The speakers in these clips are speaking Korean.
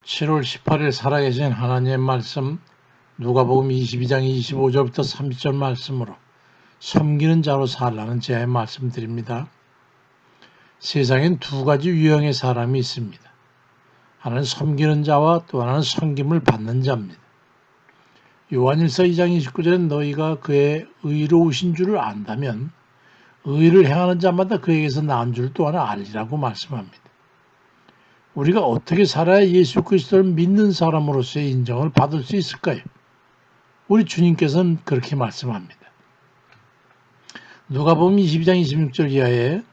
7월 18일 살아계신 하나님의 말씀 누가복음 22장 25절부터 30절 말씀으로 섬기는 자로 살라는 제 말씀드립니다. 세상엔 두 가지 유형의 사람이 있습니다. 하나는 섬기는 자와 또 하나는 섬김을 받는 자입니다. 요한일서 2장 29절에 너희가 그의 의로우신 줄을 안다면 의를 행하는 자마다 그에게서 나은 줄 또한 알리라고 말씀합니다. 우리가 어떻게 살아야 예수 그리스도를 믿는 사람으로서의 인정을 받을 수 있을까요? 우리 주님께서는 그렇게 말씀합니다. 누가복음 22장 26절 이하에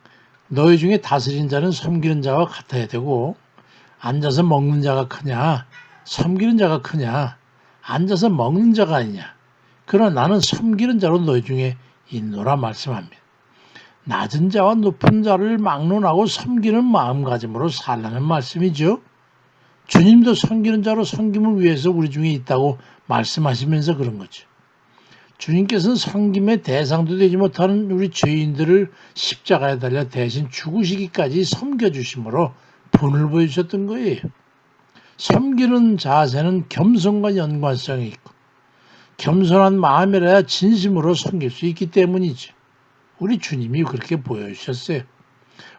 너희 중에 다스린 자는 섬기는 자와 같아야 되고 앉아서 먹는 자가 크냐 섬기는 자가 크냐 앉아서 먹는 자가 아니냐 그러나 나는 섬기는 자로 너희 중에 있노라 말씀합니다. 낮은 자와 높은 자를 막론하고 섬기는 마음가짐으로 살라는 말씀이죠. 주님도 섬기는 자로 섬김을 위해서 우리 중에 있다고 말씀하시면서 그런 거죠. 주님께서는 섬김의 대상도 되지 못하는 우리 죄인들을 십자가에 달려 대신 죽으시기까지 섬겨주심으로 본을 보여주셨던 거예요. 섬기는 자세는 겸손과 연관성이 있고 겸손한 마음이라야 진심으로 섬길 수 있기 때문이죠. 우리 주님이 그렇게 보여주셨어요.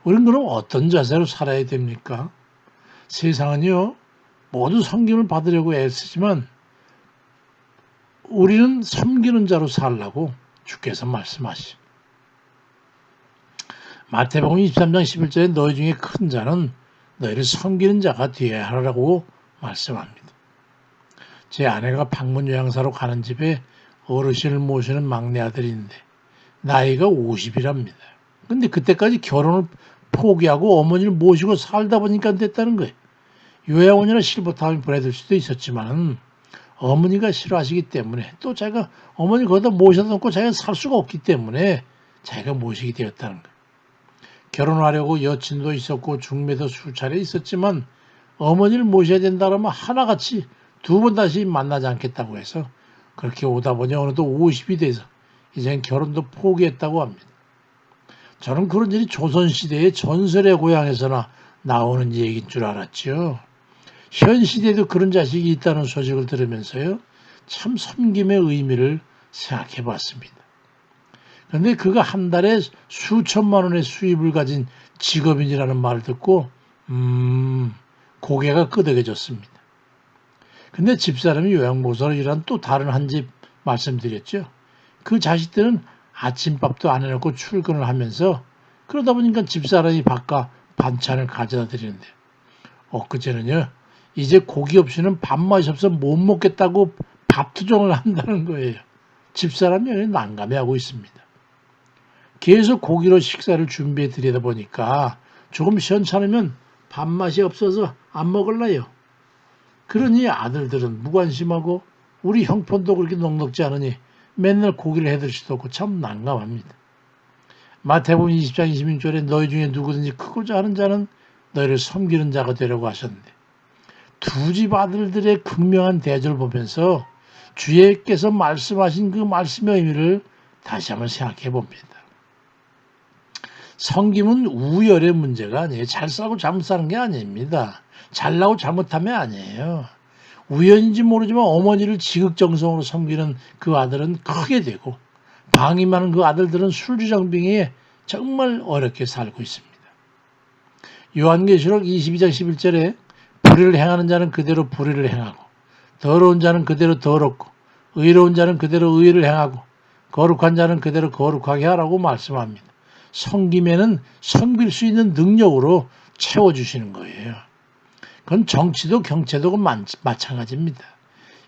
우리는 그럼 어떤 자세로 살아야 됩니까? 세상은요, 모두 섬김을 받으려고 애쓰지만 우리는 섬기는 자로 살라고 주께서 말씀하시죠. 마태복음 23장 11절에 너희 중에 큰 자는 너희를 섬기는 자가 되어야 하라고 말씀합니다. 제 아내가 방문 요양사로 가는 집에 어르신을 모시는 막내 아들인데 나이가 50이랍니다. 근데 그때까지 결혼을 포기하고 어머니를 모시고 살다 보니까 됐다는 거예요. 요양원이나 실버타운에 보내둘 수도 있었지만 어머니가 싫어하시기 때문에 또 자기가 어머니 거기다 모셔다 놓고 자기가 살 수가 없기 때문에 자기가 모시게 되었다는 거예요. 결혼하려고 여친도 있었고 중매도 수차례 있었지만 어머니를 모셔야 된다면 하나같이 두 번 다시 만나지 않겠다고 해서 그렇게 오다 보니 어느덧 50이 돼서 이젠 결혼도 포기했다고 합니다. 저는 그런 일이 조선시대의 전설의 고향에서나 나오는 얘기인 줄 알았죠. 현 시대에도 그런 자식이 있다는 소식을 들으면서요. 참 섬김의 의미를 생각해 봤습니다. 그런데 그가 한 달에 수천만 원의 수입을 가진 직업인이라는 말을 듣고 고개가 끄덕여졌습니다. 근데 집사람이 요양보호사로 일한 또 다른 한 집 말씀드렸죠. 그 자식들은 아침밥도 안 해놓고 출근을 하면서 그러다 보니까 집사람이 바깥 반찬을 가져다 드리는데 엊그제는요. 이제 고기 없이는 밥맛이 없어 못 먹겠다고 밥투정을 한다는 거예요. 집사람이 난감해하고 있습니다. 계속 고기로 식사를 준비해 드리다 보니까 조금 시원찮으면 밥맛이 없어서 안 먹을래요. 그러니 아들들은 무관심하고 우리 형편도 그렇게 넉넉지 않으니 맨날 고기를 해드릴 수도 없고 참 난감합니다. 마태복음 20장 26절에 너희 중에 누구든지 크고자 하는 자는 너희를 섬기는 자가 되려고 하셨는데 두 집 아들들의 극명한 대조를 보면서 주께서 말씀하신 그 말씀의 의미를 다시 한번 생각해 봅니다. 섬김은 우열의 문제가 아니에요. 잘 살고 잘못 사는 게 아닙니다. 잘나고 잘못하면 아니에요. 우연인지 모르지만 어머니를 지극정성으로 섬기는 그 아들은 크게 되고 방임하는 그 아들들은 술주정뱅이에 정말 어렵게 살고 있습니다. 요한계시록 22장 11절에 불의를 행하는 자는 그대로 불의를 행하고 더러운 자는 그대로 더럽고 의로운 자는 그대로 의를 행하고 거룩한 자는 그대로 거룩하게 하라고 말씀합니다. 섬김에는 섬길 수 있는 능력으로 채워주시는 거예요. 그건 정치도 경제도 마찬가지입니다.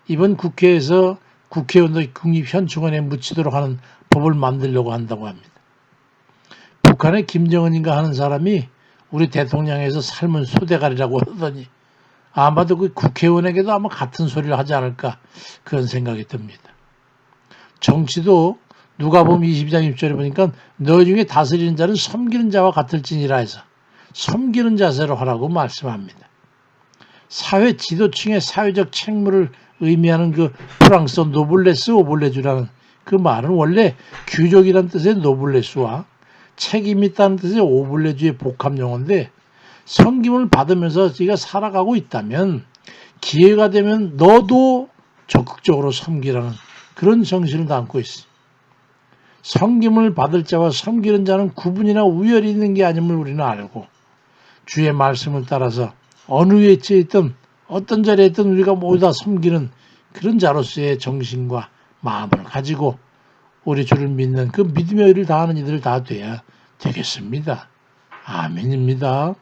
이번 국회에서 국회의원도 국립현충원에 묻히도록 하는 법을 만들려고 한다고 합니다. 북한의 김정은인가 하는 사람이 우리 대통령에서 삶은 소대가리라고 하더니 아마도 그 국회의원에게도 아마 같은 소리를 하지 않을까 그런 생각이 듭니다. 정치도 누가복음 22장 6절에 보니까 너희 중에 다스리는 자는 섬기는 자와 같을지니라 해서 섬기는 자세로 하라고 말씀합니다. 사회 지도층의 사회적 책무를 의미하는 그 프랑스 노블레스 오블레주라는 그 말은 원래 귀족이라는 뜻의 노블레스와 책임이 있다는 뜻의 오블레주의 복합 용어인데 섬김을 받으면서 우리가 살아가고 있다면 기회가 되면 너도 적극적으로 섬기라는 그런 정신을 담고 있어요. 섬김을 받을 자와 섬기는 자는 구분이나 우열이 있는 게 아님을 우리는 알고 주의 말씀을 따라서 어느 위치에 있든 어떤 자리에 있든 우리가 모두 다 섬기는 그런 자로서의 정신과 마음을 가지고 우리 주를 믿는 그 믿음의 의를 다하는 이들 다 돼야 되겠습니다. 아멘입니다.